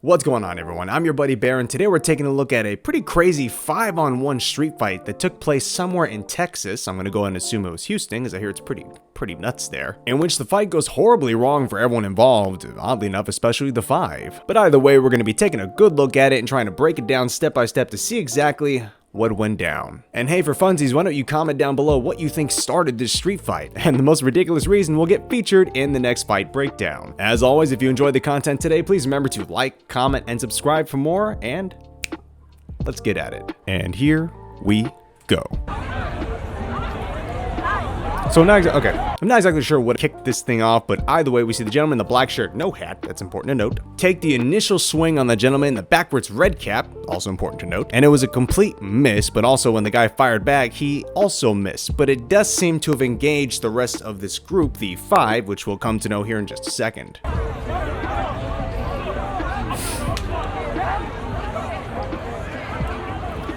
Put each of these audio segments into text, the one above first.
What's going on, everyone? I'm your buddy Bear, and today we're taking a look at a pretty crazy 5-on-1 street fight that took place somewhere in Texas. I'm gonna go ahead and assume it was Houston, because I hear it's pretty nuts there, in which the fight goes horribly wrong for everyone involved, oddly enough, especially the Five. But either way, we're gonna be taking a good look at it and trying to break it down step by step to see exactly what went down. And hey, for funsies, why don't you comment down below what you think started this street fight, and the most ridiculous reason will get featured in the next fight breakdown. As always, if you enjoyed the content today, please remember to like, comment, and subscribe for more, and let's get at it. And here we go. So I'm not exactly sure what kicked this thing off, but either way, we see the gentleman in the black shirt, no hat, that's important to note, take the initial swing on the gentleman in the backwards red cap, also important to note, and it was a complete miss, but also when the guy fired back, he also missed, but it does seem to have engaged the rest of this group, the Five, which we'll come to know here in just a second.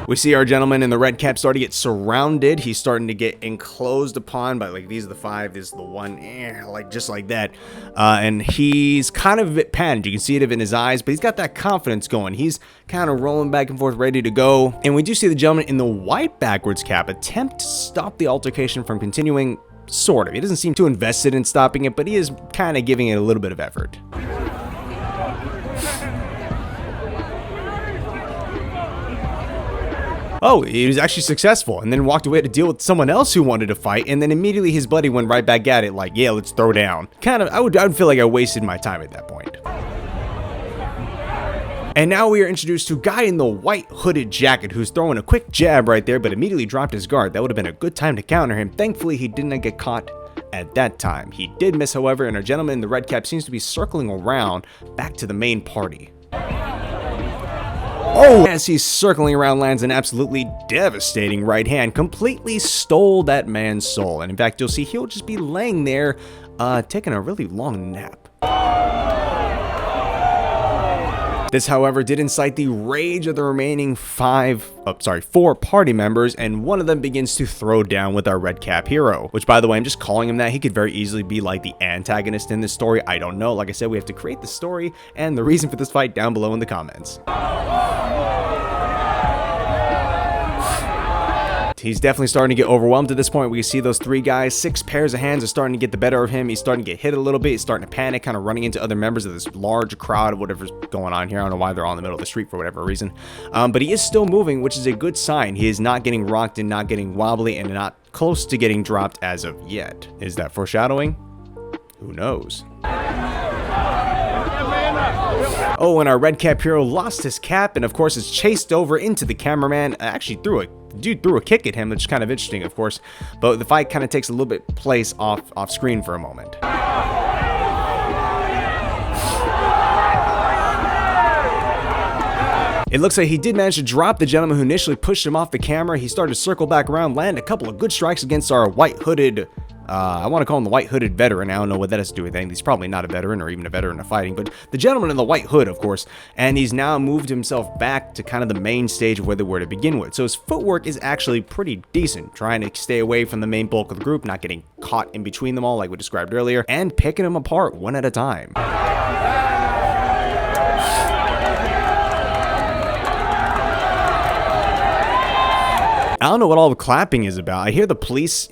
We see our gentleman in the red cap starting to get surrounded. He's starting to get enclosed upon by, like, these are the Five, this is the one, like just like that. And he's kind of a bit panicked. You can see it in his eyes, but he's got that confidence going. He's kind of rolling back and forth, ready to go. And we do see the gentleman in the white backwards cap attempt to stop the altercation from continuing, sort of. He doesn't seem too invested in stopping it, but he is kind of giving it a little bit of effort. Oh, he was actually successful, and then walked away to deal with someone else who wanted to fight, and then immediately his buddy went right back at it like, yeah, let's throw down. I would feel like I wasted my time at that point. And now we are introduced to a guy in the white hooded jacket who's throwing a quick jab right there, but immediately dropped his guard. That would have been a good time to counter him. Thankfully, he did not get caught at that time. He did miss, however, and our gentleman in the red cap seems to be circling around back to the main party. Oh, as he's circling around, lands an absolutely devastating right hand, completely stole that man's soul. And in fact, you'll see he'll just be laying there, taking a really long nap. This, however, did incite the rage of the remaining four party members, and one of them begins to throw down with our red cap hero, which, by the way, I'm just calling him that. He could very easily be like the antagonist in this story. I don't know. Like I said, we have to create the story and the reason for this fight down below in the comments. He's definitely starting to get overwhelmed at this point. We can see those three guys, 6 pairs of hands are starting to get the better of him. He's starting to get hit a little bit. He's starting to panic, kind of running into other members of this large crowd of whatever's going on here. I don't know why they're all in the middle of the street for whatever reason. But he is still moving, which is a good sign. He is not getting rocked and not getting wobbly and not close to getting dropped as of yet. Is that foreshadowing? Who knows? Oh, and our red cap hero lost his cap and, of course, is chased over into the cameraman. Actually threw a kick at him, which is kind of interesting, of course. But the fight kind of takes a little bit place off screen for a moment. It looks like he did manage to drop the gentleman who initially pushed him off the camera. He started to circle back around, land a couple of good strikes against our white hooded, I want to call him the white hooded veteran. I don't know what that has to do with anything. He's probably not a veteran or even a veteran of fighting, but the gentleman in the white hood, of course, and he's now moved himself back to kind of the main stage of where they were to begin with. So his footwork is actually pretty decent, trying to stay away from the main bulk of the group, not getting caught in between them all like we described earlier, and picking them apart one at a time. I don't know what all the clapping is about. I hear the police,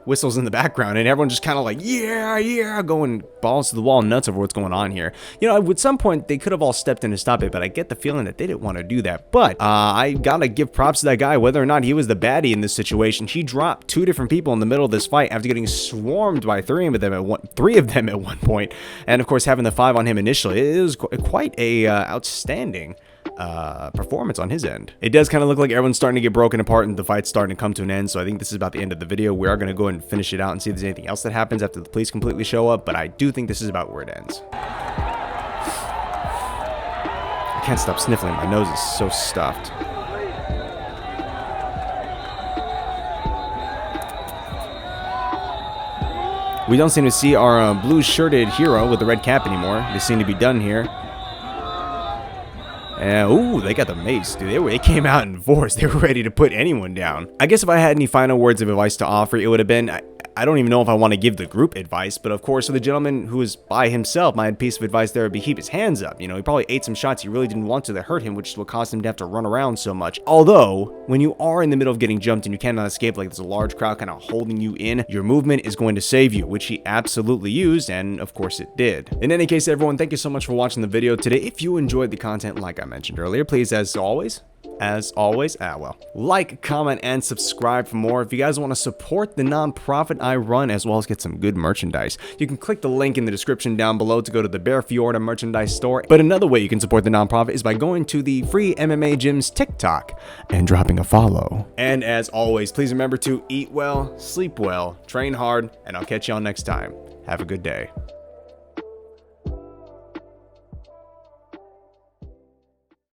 whistles in the background, and everyone just kind of like, yeah, going balls to the wall nuts over what's going on here. At some point, they could have all stepped in to stop it, but I get the feeling that they didn't want to do that. But I gotta give props to that guy, whether or not he was the baddie in this situation. He dropped 2 different people in the middle of this fight after getting swarmed by 3 of them at one point. And of course, having the 5 on him initially, it was quite a outstanding performance on his end. It does kind of look like everyone's starting to get broken apart and the fight's starting to come to an end, so I think this is about the end of the video. We are going to go ahead and finish it out and see if there's anything else that happens after the police completely show up, but I do think this is about where it ends. I can't stop sniffling. My nose is so stuffed. We don't seem to see our blue-shirted hero with the red cap anymore. They seem to be done here. Ooh, they got the mace, dude. They came out in force. They were ready to put anyone down. I guess if I had any final words of advice to offer, it would have been, I don't even know if I want to give the group advice, but of course, for the gentleman who was by himself, my piece of advice there would be keep his hands up. You know, he probably ate some shots he really didn't want to that hurt him, which is what caused him to have to run around so much. Although, when you are in the middle of getting jumped and you cannot escape, like there's a large crowd kind of holding you in, your movement is going to save you, which he absolutely used, and of course it did. In any case, everyone, thank you so much for watching the video today. If you enjoyed the content like I mentioned earlier, please, as always, like, comment, and subscribe for more. If you guys want to support the nonprofit I run, as well as get some good merchandise, you can click the link in the description down below to go to the Bear Fiorda merchandise store. But another way you can support the nonprofit is by going to the Free MMA Gym's TikTok and dropping a follow. And as always, please remember to eat well, sleep well, train hard, and I'll catch y'all next time. Have a good day.